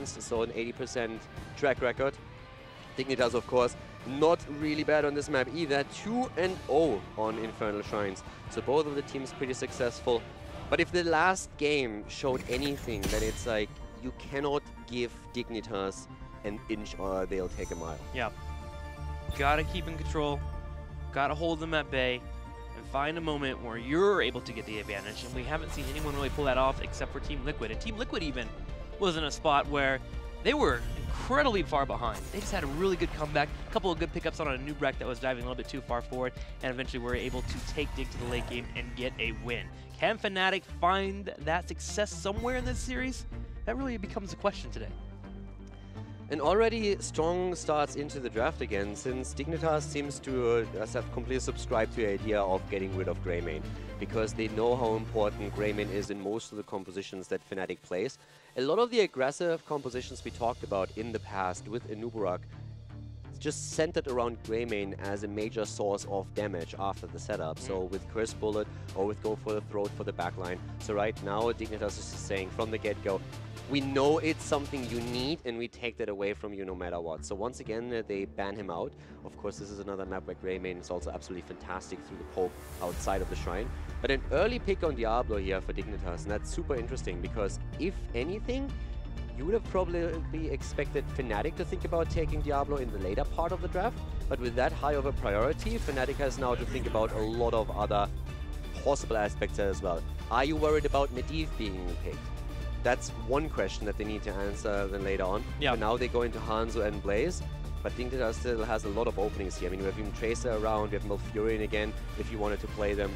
Shrines, so an 80% track record. Dignitas, of course, not really bad on this map either. 2-0 on Infernal Shrines. So both of the teams pretty successful. But if the last game showed anything, then it's like you cannot give Dignitas an inch or they'll take a mile. Yeah. Gotta keep in control. Gotta hold them at bay. And find a moment where you're able to get the advantage. And we haven't seen anyone really pull that off except for Team Liquid. And Team Liquid even was in a spot where they were incredibly far behind. They just had a really good comeback, a couple of good pickups on a new wreck that was diving a little bit too far forward, and eventually were able to take Dig to the late game and get a win. Can Fnatic find that success somewhere in this series? That really becomes a question today. And already strong starts into the draft again, since Dignitas seems to have completely subscribed to the idea of getting rid of Greymane, because they know how important Greymane is in most of the compositions that Fnatic plays. A lot of the aggressive compositions we talked about in the past with Anubarak just centered around Greymane as a major source of damage after the setup. So with Curse Bullet or with Go for the Throat for the backline. So right now Dignitas is just saying from the get-go, we know it's something you need and we take that away from you no matter what. So once again, they ban him out. Of course, this is another map where Greymane is also absolutely fantastic through the poke outside of the shrine. But an early pick on Diablo here for Dignitas, and that's super interesting because if anything, you would have probably expected Fnatic to think about taking Diablo in the later part of the draft. But with that high of a priority, Fnatic has now to think about a lot of other possible aspects as well. Are you worried about Medivh being picked? That's one question that they need to answer then later on. Yeah. For now they go into Hanzo and Blaze, but Dignitas still has a lot of openings here. I mean, we have even Tracer around, we have Malfurion again if you wanted to play them.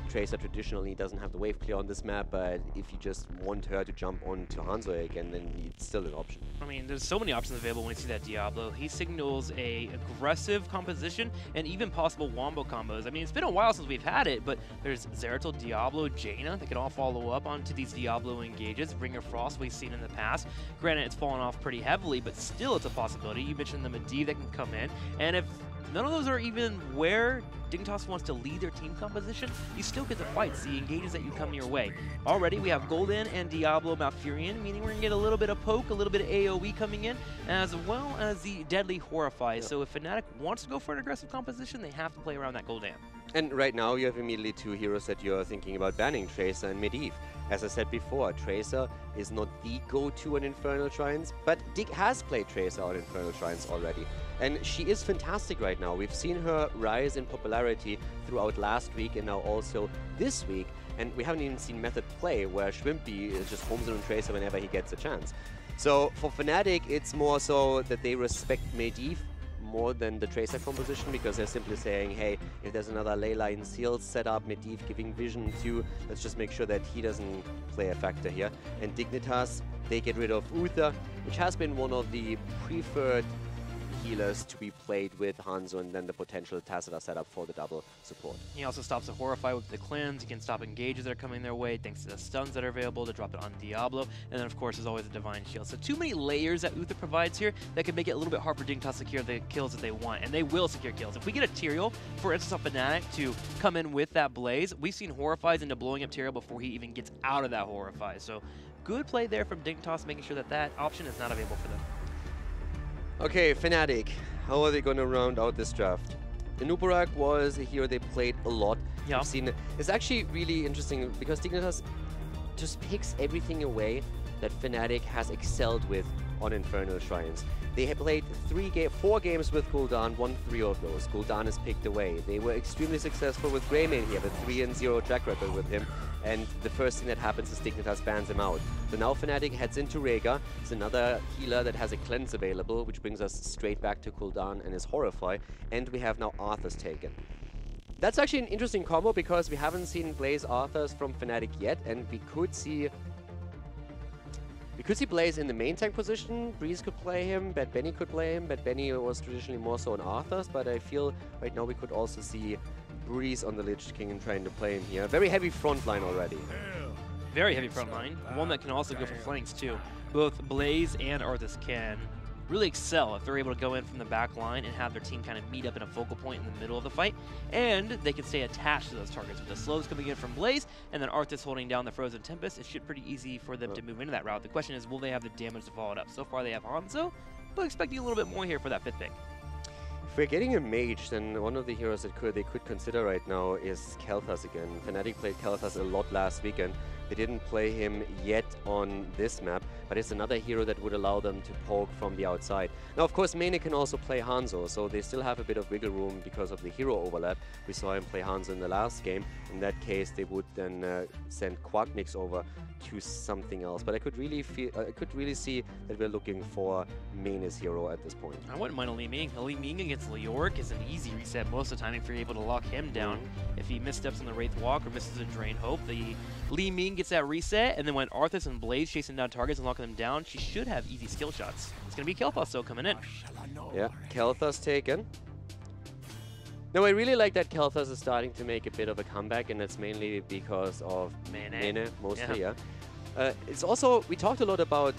Tracer traditionally doesn't have the wave clear on this map, but if you just want her to jump onto Hanzo again, then it's still an option. I mean, there's so many options available when you see that Diablo. He signals a aggressive composition and even possible wombo combos. I mean, it's been a while since we've had it, but there's Zeratul, Diablo, Jaina that can all follow up onto these Diablo engages. Ring of Frost we've seen in the past. Granted, it's fallen off pretty heavily, but still it's a possibility. You mentioned the Medivh that can come in, and if none of those are even where Dignitas wants to lead their team composition, you still get the fights, the engages that you come your way. Already we have Golden and Diablo Malfurion, meaning we're going to get a little bit of poke, a little bit of AoE coming in, as well as the deadly Horrify. So if Fnatic wants to go for an aggressive composition, they have to play around that Golden. And right now you have immediately two heroes that you're thinking about banning, Tracer and Medivh. As I said before, Tracer is not the go-to on Infernal Shrines, but Dig has played Tracer on Infernal Shrines already. And she is fantastic right now. We've seen her rise in popularity throughout last week and now also this week. And we haven't even seen Method play, where Shrimpy just homes in on Tracer whenever he gets a chance. So for Fnatic, it's more so that they respect Medivh more than the Tracer composition, because they're simply saying, hey, if there's another Leyline Seal set up, Medivh giving vision to, let's just make sure that he doesn't play a factor here. And Dignitas, they get rid of Uther, which has been one of the preferred healers to be played with Hanzo, and then the potential Tacita setup for the double support. He also stops the Horrify with the cleanse. He can stop engages that are coming their way thanks to the stuns that are available to drop it on Diablo. And then of course there's always a Divine Shield. So too many layers that Uther provides here that can make it a little bit hard for Dignitas to secure the kills that they want. And they will secure kills. If we get a Tyrael, for instance on Fnatic, to come in with that Blaze, we've seen Horrifies into blowing up Tyrael before he even gets out of that Horrify. So good play there from Dignitas, making sure that that option is not available for them. Okay, Fnatic, how are they going to round out this draft? Anubarak was a hero they played a lot. Yeah. We've seen it's actually really interesting because Dignitas just picks everything away that Fnatic has excelled with on Infernal Shrines. They have played 4 games with Gul'dan, won 3 of those. Gul'dan is picked away. They were extremely successful with Greymane here, with 3-0 track record with him. And the first thing that happens is Dignitas bans him out. So now Fnatic heads into Rhaegar. It's another healer that has a cleanse available, which brings us straight back to Gul'dan and his Horrify. And we have now Arthas taken. That's actually an interesting combo because we haven't seen Blaze Arthas from Fnatic yet, and we could see Blaze in the main tank position. Breeze could play him, Bad Benny could play him. Bad Benny was traditionally more so on Arthas, but I feel right now we could also see Breeze on the Lich King and trying to play him here. Very heavy front line already. Very heavy front line. One that can also go for flanks too. Both Blaze and Arthas can. really excel if they're able to go in from the back line and have their team kind of meet up in a focal point in the middle of the fight, and they can stay attached to those targets. With the slows coming in from Blaze, and then Arthas holding down the Frozen Tempest, it should be pretty easy for them to move into that route. The question is, will they have the damage to follow it up? So far they have Hanzo, but expecting a little bit more here for that 5th pick. If we're getting a mage, then one of the heroes that they could consider right now is Kael'thas again. Fnatic played Kael'thas a lot last weekend. They didn't play him yet on this map, but it's another hero that would allow them to poke from the outside. Now, of course, Mane can also play Hanzo, so they still have a bit of wiggle room because of the hero overlap. We saw him play Hanzo in the last game. In that case, they would then send Quacknix over to something else. But I could really see that we're looking for Mane's hero at this point. I wouldn't mind a Li Ming. A Li Ming against Leoric is an easy reset most of the time if you're able to lock him down. If he missteps on the Wraith Walk or misses a Drain Hope, the Li Ming gets that reset, and then when Arthas and Blaze chasing down targets and locking them down, she should have easy skill shots. It's going to be Kael'thas though coming in. Yeah, Kael'thas taken. No, I really like that Kael'thas is starting to make a bit of a comeback, and that's mainly because of Mane, mostly, yeah. It's also, we talked a lot about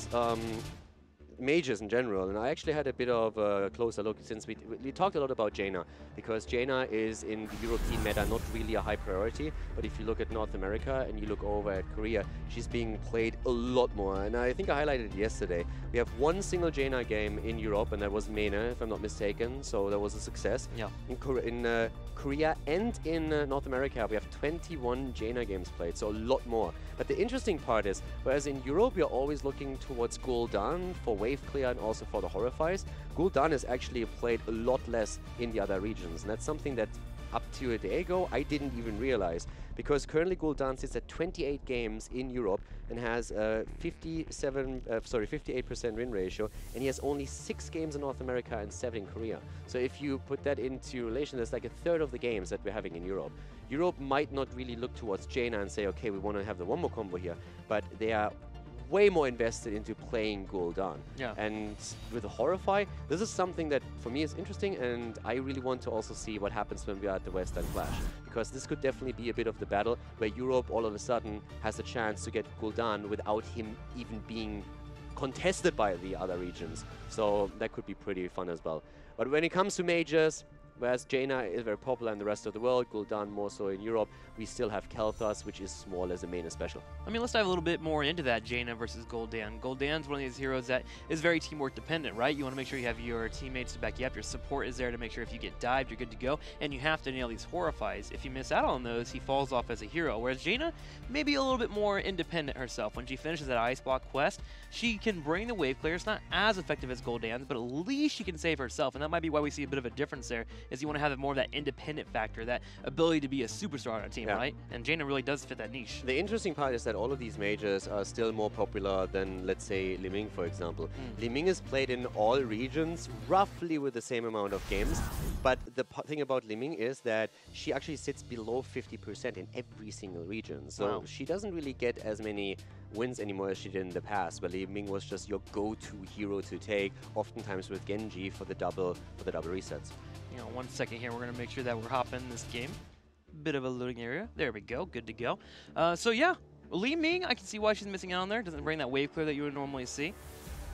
mages in general, and I actually had a bit of a closer look since we talked a lot about Jaina, because Jaina is in the European meta not really a high priority, but if you look at North America and you look over at Korea, she's being played a lot more, and I think I highlighted it yesterday. We have one single Jaina game in Europe, and that was Mane, if I'm not mistaken, so that was a success. Yeah. In Korea and in North America, we have 21 Jaina games played, so a lot more. But the interesting part is, whereas in Europe, we are always looking towards Gul'dan for wave clear and also for the Horrifies, Gul'dan is actually played a lot less in the other regions, and that's something that up to a day ago I didn't even realize, because currently Gul'dan sits at 28 games in Europe and has a 58% win ratio, and he has only 6 games in North America and 7 in Korea. So if you put that into relation, that's like a third of the games that we're having in Europe. Europe might not really look towards Jaina and say, okay, we want to have the wombo combo here, but they are way more invested into playing Gul'dan. Yeah. And with the Horrify, this is something that for me is interesting, and I really want to also see what happens when we are at the Western Clash, because this could definitely be a bit of the battle where Europe all of a sudden has a chance to get Gul'dan without him even being contested by the other regions. So that could be pretty fun as well. But when it comes to majors, whereas Jaina is very popular in the rest of the world, Gul'dan more so in Europe, we still have Kael'thas, which is more or less a main special. I mean, let's dive a little bit more into that Jaina versus Gul'dan. Gul'dan's one of these heroes that is very teamwork dependent, right? You want to make sure you have your teammates to back you up. Your support is there to make sure if you get dived, you're good to go. And you have to nail these Horrifies. If you miss out on those, he falls off as a hero. Whereas Jaina, maybe a little bit more independent herself. When she finishes that Ice Block quest, she can bring the wave clear. It's not as effective as Gul'dan's, but at least she can save herself. And that might be why we see a bit of a difference there, is you want to have more of that independent factor, that ability to be a superstar on a team, right? And Jaina really does fit that niche. The interesting part is that all of these majors are still more popular than, let's say, Li Ming, for example. Li Ming is played in all regions, roughly with the same amount of games. But the thing about Li Ming is that she actually sits below 50% in every single region. So she doesn't really get as many wins anymore as she did in the past, where Li Ming was just your go-to hero to take, oftentimes with Genji for the double resets. You know, 1 second here, we're going to make sure that we're hopping this game. Bit of a loading area. There we go. Good to go. So yeah, Li Ming, I can see why she's missing out on there. Doesn't bring that wave clear that you would normally see.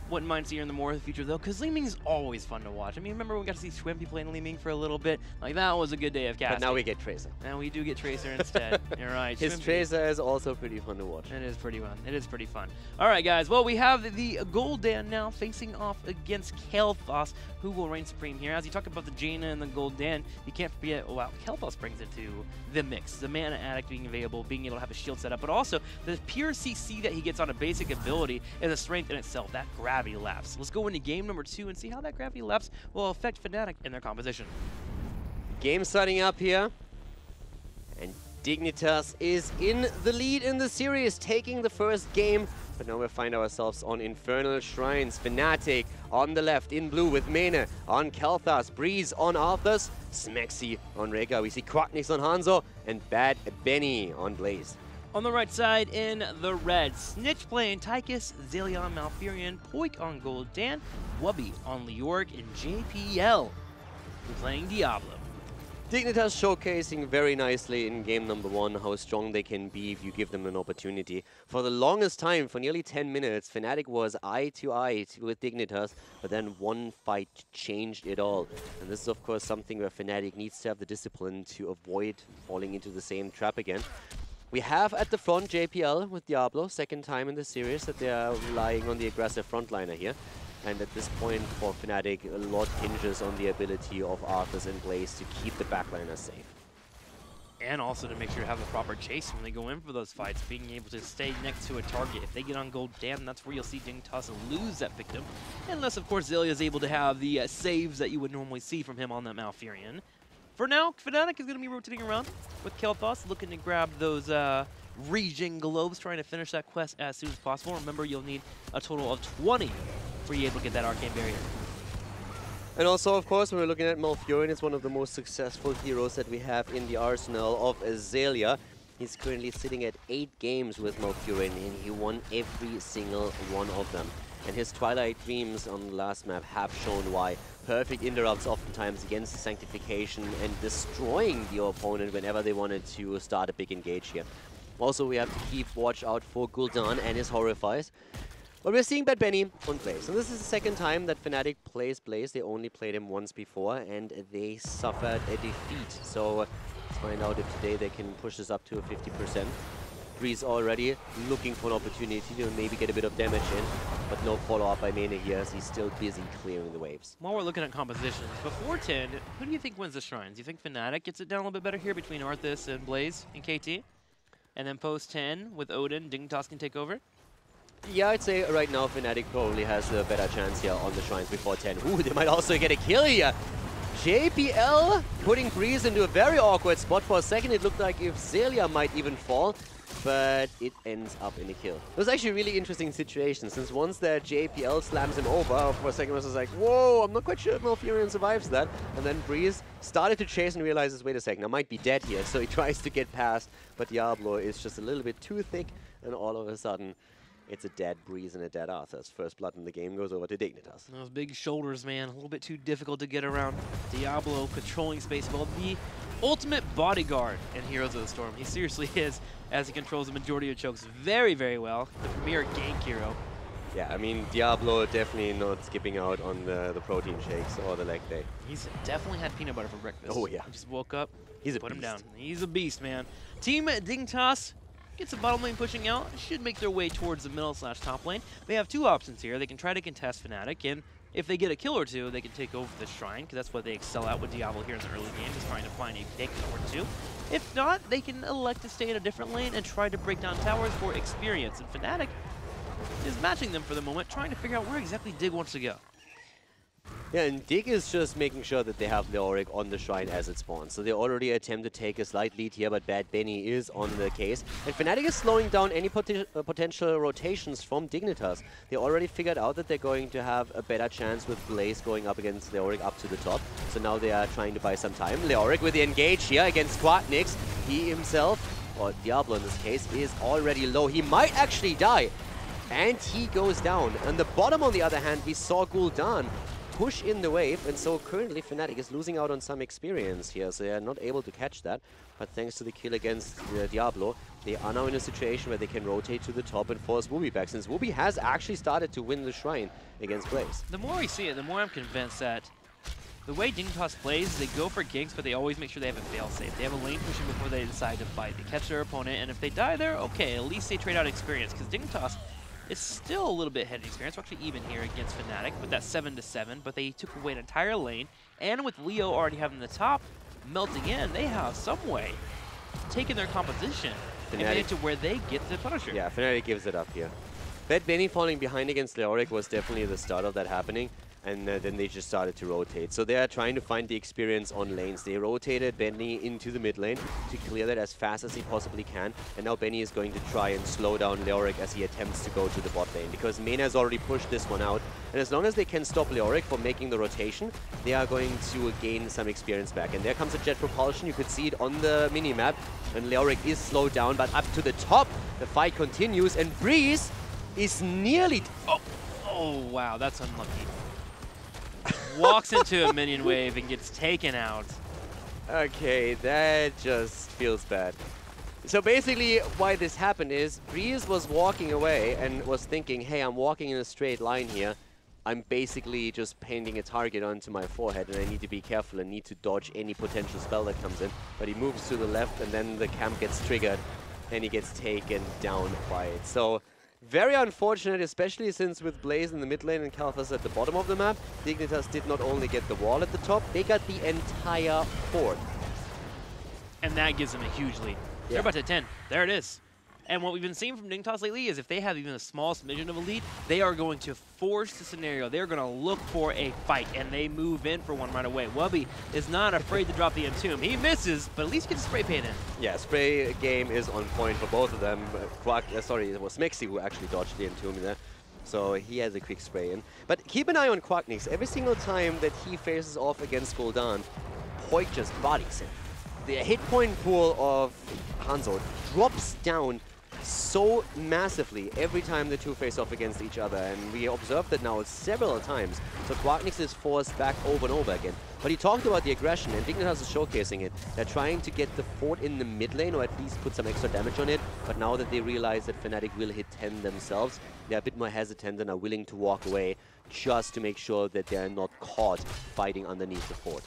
Wouldn't mind seeing her in the more of the future though, because Li Ming is always fun to watch. I mean, remember we got to see Schwimpy playing Li Ming for a little bit? Like, that was a good day of casting. But now we get Tracer. And we do get Tracer instead. You're right. His Schwimpy. Tracer is also pretty fun to watch. It is pretty fun. It is pretty fun. All right, guys. Well, we have the Gul'dan now facing off against Kael'thas, who will reign supreme here. As you talk about the Jaina and the Gul'dan, you can't forget, wow, Kael'thas brings it to the mix. The Mana Addict being available, being able to have a shield set up, but also the pure CC that he gets on a basic ability is a strength in itself, that gravity lapse. Let's go into game number 2 and see how that gravity lapse will affect Fnatic in their composition. Game starting up here, and Dignitas is in the lead in the series, taking the first game. But now we find ourselves on Infernal Shrines. Fnatic on the left in blue with Mane on Kael'thas, Breeze on Arthas, Smexy on Rega. We see Quacknix on Hanzo, and Bad Benny on Blaze. On the right side in the red, Snitch playing Tychus, Zillion Malfurion, Poik on Gul'dan, Wubby on Leoric, and JPL playing Diablo. Dignitas showcasing very nicely in game number 1 how strong they can be if you give them an opportunity. For the longest time, for nearly 10 minutes, Fnatic was eye to eye with Dignitas, but then one fight changed it all. And this is of course something where Fnatic needs to have the discipline to avoid falling into the same trap again. We have at the front JPL with Diablo, second time in the series that they are relying on the aggressive frontliner here. And at this point for Fnatic, a lot hinges on the ability of Arthas and Blaze to keep the backliners safe. And also to make sure to have the proper chase when they go in for those fights, being able to stay next to a target. If they get on gold, damn, that's where you'll see Dignitas lose that victim. Unless, of course, Xayah is able to have the saves that you would normally see from him on that Malfurion. For now, Fnatic is going to be rotating around with Kael'thas, looking to grab those regen globes, trying to finish that quest as soon as possible. Remember, you'll need a total of 20 for you able to get that arcane barrier. And also, of course, when we're looking at Malfurion, it's one of the most successful heroes that we have in the arsenal of Xayah. He's currently sitting at 8 games with Malfurion, and he won every single one of them. And his Twilight Dreams on the last map have shown why. Perfect interrupts oftentimes against Sanctification and destroying the opponent whenever they wanted to start a big engage here. Also, we have to keep watch out for Gul'dan and his Horrifies. But we're seeing Bad Benny on Blaze, and this is the second time that Fnatic plays Blaze. They only played him once before, and they suffered a defeat. So let's find out if today they can push this up to a 50%. Breeze already looking for an opportunity to maybe get a bit of damage in, but no follow-up by Mena here as he's still busy clearing the waves. While we're looking at compositions, before 10, who do you think wins the Shrines? Do you think Fnatic gets it down a little bit better here between Arthas and Blaze and KT? And then post 10 with Odin, Dignitas can take over? Yeah, I'd say right now Fnatic probably has a better chance here on the Shrines before 10. Ooh, they might also get a kill here. JPL putting Breeze into a very awkward spot. For a second it looked like if Xayah might even fall, but it ends up in a kill. It was actually a really interesting situation, since once that JPL slams him over, for a second I was like, whoa, I'm not quite sure if Malfurion survives that. And then Breeze started to chase and realizes, wait a second, I might be dead here. So he tries to get past, but Diablo is just a little bit too thick, and all of a sudden it's a dead Breeze and a dead Arthas. First blood in the game goes over to Dignitas. Those big shoulders, man, a little bit too difficult to get around. Diablo controlling space, well, the ultimate bodyguard in Heroes of the Storm. He seriously is, as he controls the majority of chokes very, very well. The premier gank hero. Yeah, I mean, Diablo definitely not skipping out on the protein shakes or the leg day. He's definitely had peanut butter for breakfast. Oh, yeah. He just woke up, He's a put him beast. down. He's a beast, man. Team Dignitas gets the bottom lane pushing out, should make their way towards the middle/top lane. They have two options here. They can try to contest Fnatic, and if they get a kill or two, they can take over the Shrine, because that's what they excel at with Diablo here in the early game, is trying to find a pick or two. If not, they can elect to stay in a different lane and try to break down towers for experience. And Fnatic is matching them for the moment, trying to figure out where exactly Dig wants to go. Yeah, and Dig is just making sure that they have Leoric on the Shrine as it spawns. So they already attempt to take a slight lead here, but Bad Benny is on the case. And Fnatic is slowing down any potential rotations from Dignitas. They already figured out that they're going to have a better chance with Blaze going up against Leoric up to the top. So now they are trying to buy some time. Leoric with the engage here against Quadnix. He himself, or Diablo in this case, is already low. He might actually die. And he goes down. On the bottom, on the other hand, we saw Gul'dan push in the wave, and so currently Fnatic is losing out on some experience here, so they are not able to catch that. But thanks to the kill against Diablo, they are now in a situation where they can rotate to the top and force Wooby back, since Wooby has actually started to win the Shrine against Blaze. The more we see it, the more I'm convinced that the way Dignitas plays, they go for ganks, but they always make sure they have a failsafe. They have a lane pushing before they decide to fight. They catch their opponent, and if they die there, okay, at least they trade out experience, because Dignitas is still a little bit ahead in experience. We're actually even here against Fnatic with that 7-7, but they took away an entire lane, and with Leo already having the top melting in, they have some way taken their composition and made it to where they get the Punisher. Yeah, Fnatic gives it up here. Bad Benny falling behind against Leoric was definitely the start of that happening, and then they just started to rotate. So they are trying to find the experience on lanes. They rotated Benny into the mid lane to clear that as fast as he possibly can, and now Benny is going to try and slow down Leoric as he attempts to go to the bot lane, because Mena has already pushed this one out, and as long as they can stop Leoric from making the rotation, they are going to gain some experience back. And there comes a jet propulsion. You could see it on the mini-map, and Leoric is slowed down, but up to the top, the fight continues, and Breeze is nearly... Oh, wow, that's unlucky. Walks into a minion wave and gets taken out. Okay, that just feels bad. So basically, why this happened is Breeze was walking away and was thinking, hey, I'm walking in a straight line here. I'm basically just painting a target onto my forehead, and I need to be careful and need to dodge any potential spell that comes in. But he moves to the left, and then the camp gets triggered, and he gets taken down by it. So very unfortunate, especially since with Blaze in the mid lane and Kalphas at the bottom of the map, Dignitas did not only get the wall at the top, they got the entire fort. And that gives them a huge lead. They're about to 10. There it is. And what we've been seeing from Dignitas lately is if they have even a small smidgen of a lead, they are going to force the scenario. They're going to look for a fight, and they move in for one right away. Wubby is not afraid to drop the Entomb. He misses, but at least gets spray paint in. Yeah, spray game is on point for both of them. Sorry, it was Smexy who actually dodged the Entomb there. So he has a quick spray in. But keep an eye on Quacknix. Every single time that he faces off against Gul'dan, Poik just bodies him. The hit point pool of Hanzo drops down so massively every time the two face off against each other, and we observed that now several times. So Quacknix is forced back over and over again. But he talked about the aggression, and Dignitas is showcasing it. They're trying to get the fort in the mid lane, or at least put some extra damage on it. But now that they realize that Fnatic will hit 10 themselves, they're a bit more hesitant and are willing to walk away just to make sure that they're not caught fighting underneath the fort.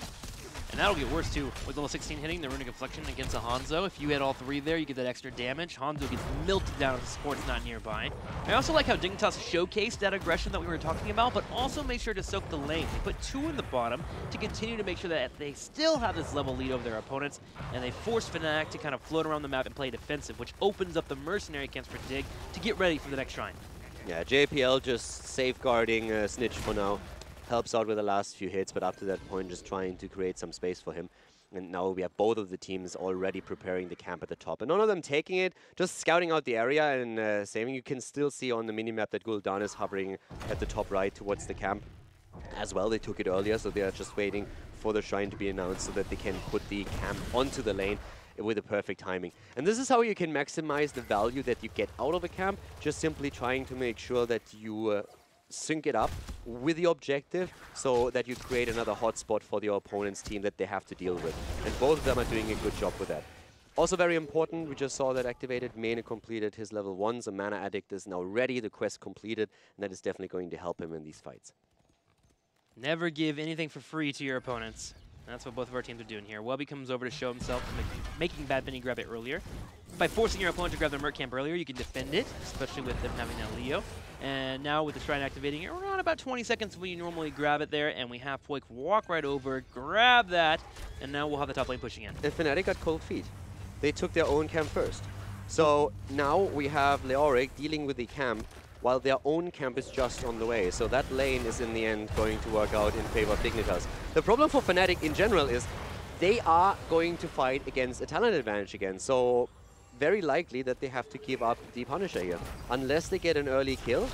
And that'll get worse too, with level 16 hitting the Runic Inflection against a Hanzo. If you hit all three there, you get that extra damage. Hanzo gets melted down if the support's not nearby. I also like how Dignitas showcased that aggression that we were talking about, but also made sure to soak the lane. They put 2 in the bottom to continue to make sure that they still have this level lead over their opponents, and they force Fnatic to kind of float around the map and play defensive, which opens up the mercenary camps for Dig to get ready for the next shrine. Yeah, JPL just safeguarding Snitch for now. Helps out with the last few hits, but up to that point just trying to create some space for him. And now we have both of the teams already preparing the camp at the top. And none of them taking it, just scouting out the area and saving. You can still see on the minimap that Gul'dan is hovering at the top right towards the camp as well. They took it earlier, so they are just waiting for the shrine to be announced so that they can put the camp onto the lane with the perfect timing. And this is how you can maximize the value that you get out of a camp, just simply trying to make sure that you sync it up with the objective so that you create another hotspot for your opponent's team that they have to deal with. And both of them are doing a good job with that. Also very important, we just saw that activated. Mane completed his level 1, so Mana Addict is now ready, the quest completed, and that is definitely going to help him in these fights. Never give anything for free to your opponents. That's what both of our teams are doing here. Wubby comes over to show himself, making Bad Bunny grab it earlier. By forcing your opponent to grab their Merc Camp earlier, you can defend it, especially with them having that Leo. And now with the Shrine activating it, around about 20 seconds when you normally grab it there, and we have Poik walk right over, grab that, and now we'll have the top lane pushing in. And Fnatic got cold feet. They took their own camp first. So now we have Leoric dealing with the camp, while their own camp is just on the way. So that lane is in the end going to work out in favor of Dignitas. The problem for Fnatic in general is they are going to fight against a talent advantage again. So very likely that they have to give up the Punisher here. Unless they get an early kill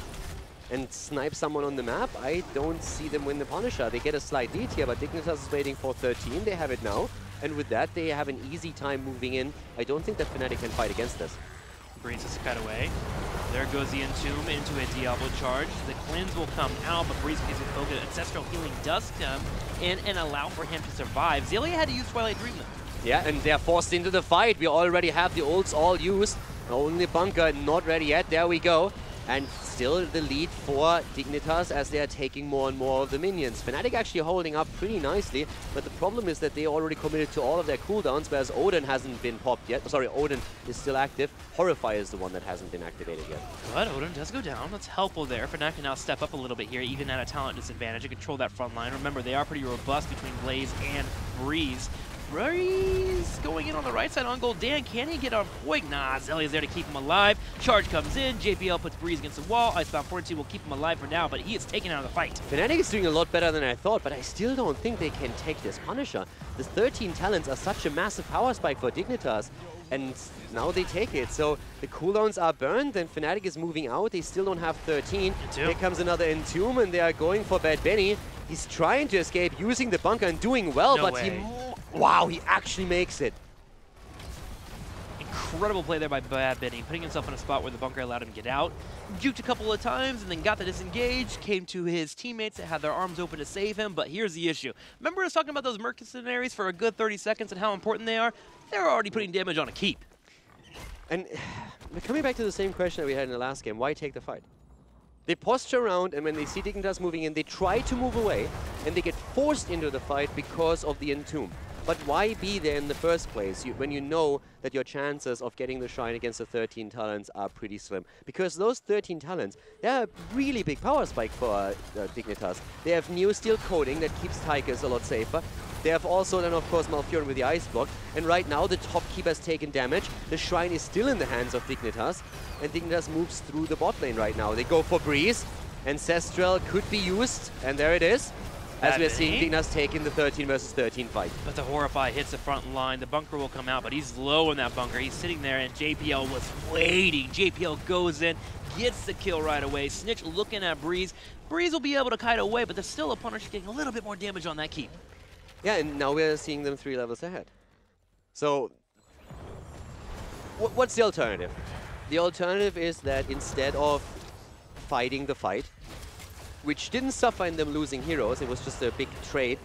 and snipe someone on the map, I don't see them win the Punisher. They get a slight lead here, but Dignitas is waiting for 13. They have it now. And with that, they have an easy time moving in. I don't think that Fnatic can fight against this. Breeze is cut away. There goes the Entomb into a Diablo charge. The cleanse will come out, but Breeze gets focused. Ancestral Healing does come in and allow for him to survive. Xillia had to use Twilight Dream though. Yeah, and they're forced into the fight. We already have the ults all used. Only Bunker not ready yet. There we go. And still the lead for Dignitas as they are taking more and more of the minions. Fnatic actually holding up pretty nicely, but the problem is that they already committed to all of their cooldowns, whereas Odin hasn't been popped yet. Sorry, Odin is still active. Horrify is the one that hasn't been activated yet. But Odin does go down. That's helpful there. Fnatic can now step up a little bit here, even at a talent disadvantage, and control that front line. Remember, they are pretty robust between Blaze and Breeze. Breeze going in on the right side on Gul'dan. Can he get on Poik? Nah, Xillia's there to keep him alive. Charge comes in. JPL puts Breeze against the wall. Icebound Fortitude will keep him alive for now, but he is taken out of the fight. Fnatic is doing a lot better than I thought, but I still don't think they can take this Punisher. The 13 talents are such a massive power spike for Dignitas, and now they take it. So the cooldowns are burned, and Fnatic is moving out. They still don't have 13. Here comes another Entomb, and they are going for Bad Bunny. He's trying to escape using the bunker and doing well, but wow, he actually makes it. incredible play there by Bad Benny, putting himself in a spot where the bunker allowed him to get out. Juked a couple of times and then got the disengage, came to his teammates that had their arms open to save him, but here's the issue. Remember us talking about those mercenaries for a good 30 seconds and how important they are? They're already putting damage on a keep. And coming back to the same question that we had in the last game, why take the fight? They posture around, and when they see Dignitas moving in, they try to move away, and they get forced into the fight because of the Entomb. But why be there in the first place when you know that your chances of getting the Shrine against the 13 talents are pretty slim? Because those 13 talents, they're a really big power spike for Dignitas. They have Neo Steel Coating that keeps Tigers a lot safer. They have also then, of course, Malfurion with the Ice Block. And right now, the top keep has taken damage. The Shrine is still in the hands of Dignitas. And Dignitas moves through the bot lane right now. They go for Breeze. Ancestral could be used. And there it is. As we're seeing Dignitas taking the 13 versus 13 fight. But the Horrify hits the front line. The bunker will come out, but he's low in that bunker. He's sitting there, and JPL was waiting. JPL goes in, gets the kill right away. Snitch looking at Breeze. Breeze will be able to kite away, but there's still a Punisher getting a little bit more damage on that keep. Yeah, and now we're seeing them 3 levels ahead. So, what's the alternative? The alternative is that instead of fighting the fight, which didn't suffer in them losing heroes, it was just a big trade,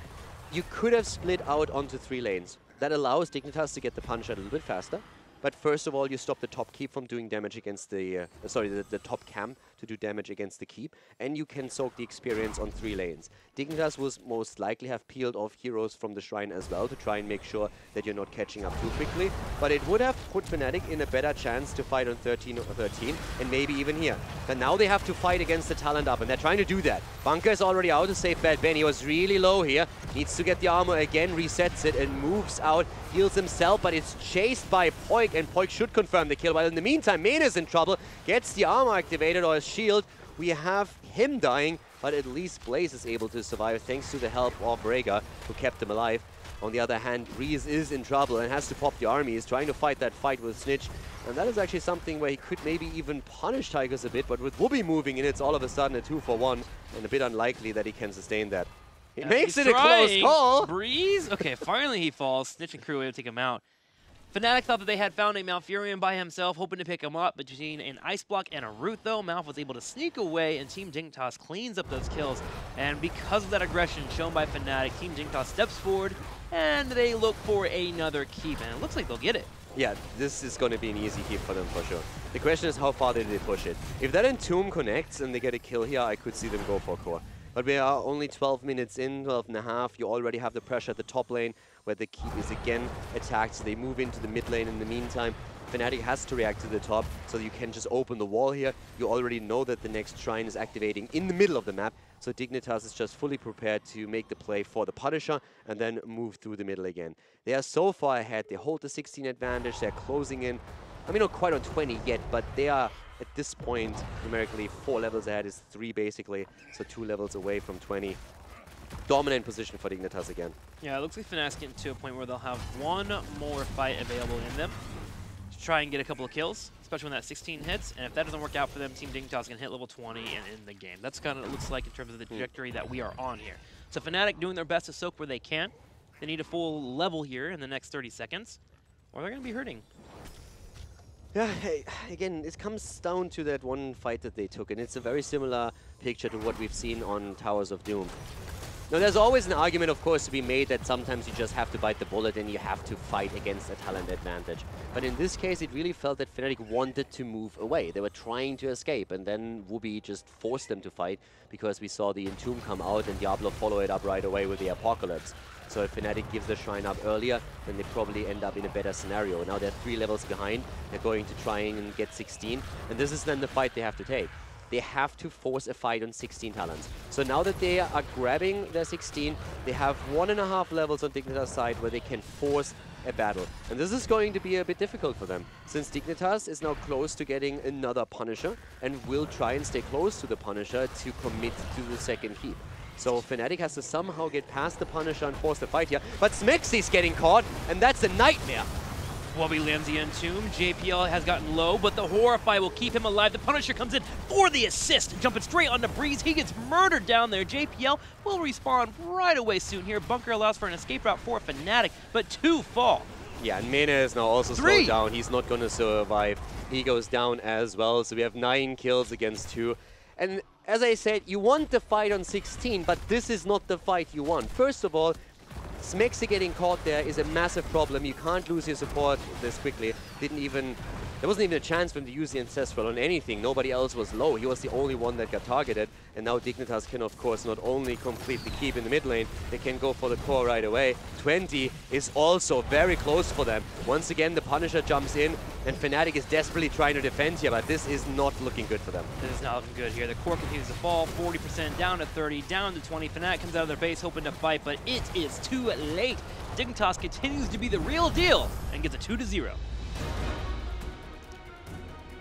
you could have split out onto 3 lanes. That allows Dignitas to get the punch a little bit faster. But first of all, you stop the top keep from doing damage against the, the top cam to do damage against the keep, and you can soak the experience on 3 lanes. Dignitas will most likely have peeled off heroes from the Shrine as well to try and make sure that you're not catching up too quickly, but it would have put Fnatic in a better chance to fight on 13 or 13, and maybe even here. But now they have to fight against the talent up, and they're trying to do that. Bunker is already out to save Bad Ben. He was really low here, needs to get the armor again, resets it, and moves out, heals himself, but it's chased by Poik, and Poik should confirm the kill, while in the meantime, Mane is in trouble, gets the armor activated or his shield. We have him dying, but at least Blaze is able to survive thanks to the help of Rhaegar, who kept him alive. On the other hand, Breeze is in trouble and has to pop the army. He's trying to fight that fight with Snitch, and that is actually something where he could maybe even punish Tigers a bit, but with Whoopi moving in, it's all of a sudden a 2-for-1, and a bit unlikely that he can sustain that. He makes it a close call! Breeze? Okay, finally he falls. Snitch and crew able to take him out. Fnatic thought that they had found a Malfurion by himself, hoping to pick him up. Between an Ice Block and a Root, though, Malf was able to sneak away, and Team Dignitas cleans up those kills. And because of that aggression shown by Fnatic, Team Dignitas steps forward, and they look for another keep, and it looks like they'll get it. Yeah, this is going to be an easy keep for them for sure. The question is how far did they push it. If that Entomb connects and they get a kill here, I could see them go for core. But we are only 12 minutes in, 12 and a half. You already have the pressure at the top lane, where the keep is again attacked. So they move into the mid lane in the meantime. Fnatic has to react to the top, so you can just open the wall here. You already know that the next Shrine is activating in the middle of the map. So Dignitas is just fully prepared to make the play for the Punisher and then move through the middle again. They are so far ahead. They hold the 16 advantage. They're closing in. I mean, not quite on 20 yet, but they are, at this point, numerically 4 levels ahead is 3 basically. So 2 levels away from 20. Dominant position for Dignitas again. Yeah, it looks like Fnatic's getting to a point where they'll have one more fight available in them to try and get a couple of kills, especially when that 16 hits. And if that doesn't work out for them, Team Dignitas can hit level 20 and end the game. That's kind of what it looks like in terms of the trajectory that we are on here. So Fnatic doing their best to soak where they can. They need a full level here in the next 30 seconds, or they're going to be hurting. Yeah, hey, again, it comes down to that one fight that they took, and it's a very similar picture to what we've seen on Towers of Doom. Now, there's always an argument, of course, to be made that sometimes you just have to bite the bullet and you have to fight against a talent advantage. But in this case, it really felt that Fnatic wanted to move away. They were trying to escape, and then Whoopi just forced them to fight because we saw the Entomb come out and Diablo follow it up right away with the Apocalypse. So if Fnatic gives the Shrine up earlier, then they probably end up in a better scenario. Now they're 3 levels behind. They're going to try and get 16. And this is then the fight they have to take. They have to force a fight on 16 talents. So now that they are grabbing their 16, they have 1.5 levels on Dignitas' side where they can force a battle. And this is going to be a bit difficult for them, since Dignitas is now close to getting another Punisher and will try and stay close to the Punisher to commit to the second keep. So Fnatic has to somehow get past the Punisher and force the fight here. But Smixy's getting caught, and that's a nightmare. Whoopi lands the Entomb. JPL has gotten low, but the Horrify will keep him alive. The Punisher comes in for the assist, jumping straight onto Breeze. He gets murdered down there. JPL will respawn right away soon here. Bunker allows for an escape route for Fnatic, but 2 fall. Yeah, and Mena is now also slowed down. He's not going to survive. He goes down as well. So we have 9 kills against 2. And as I said, you want the fight on 16, but this is not the fight you want. First of all, Smexy getting caught there is a massive problem. You can't lose your support this quickly. There wasn't even a chance for him to use the Ancestral on anything. Nobody else was low. He was the only one that got targeted. And now Dignitas can, of course, not only complete the keep in the mid lane, they can go for the core right away. 20 is also very close for them. Once again, the Punisher jumps in, and Fnatic is desperately trying to defend here, but this is not looking good for them. This is not looking good here. The core continues to fall, 40% down to 30, down to 20. Fnatic comes out of their base hoping to fight, but it is too late. Dignitas continues to be the real deal and gets a 2-0.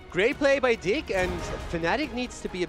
Great play by Dig, and Fnatic needs to be a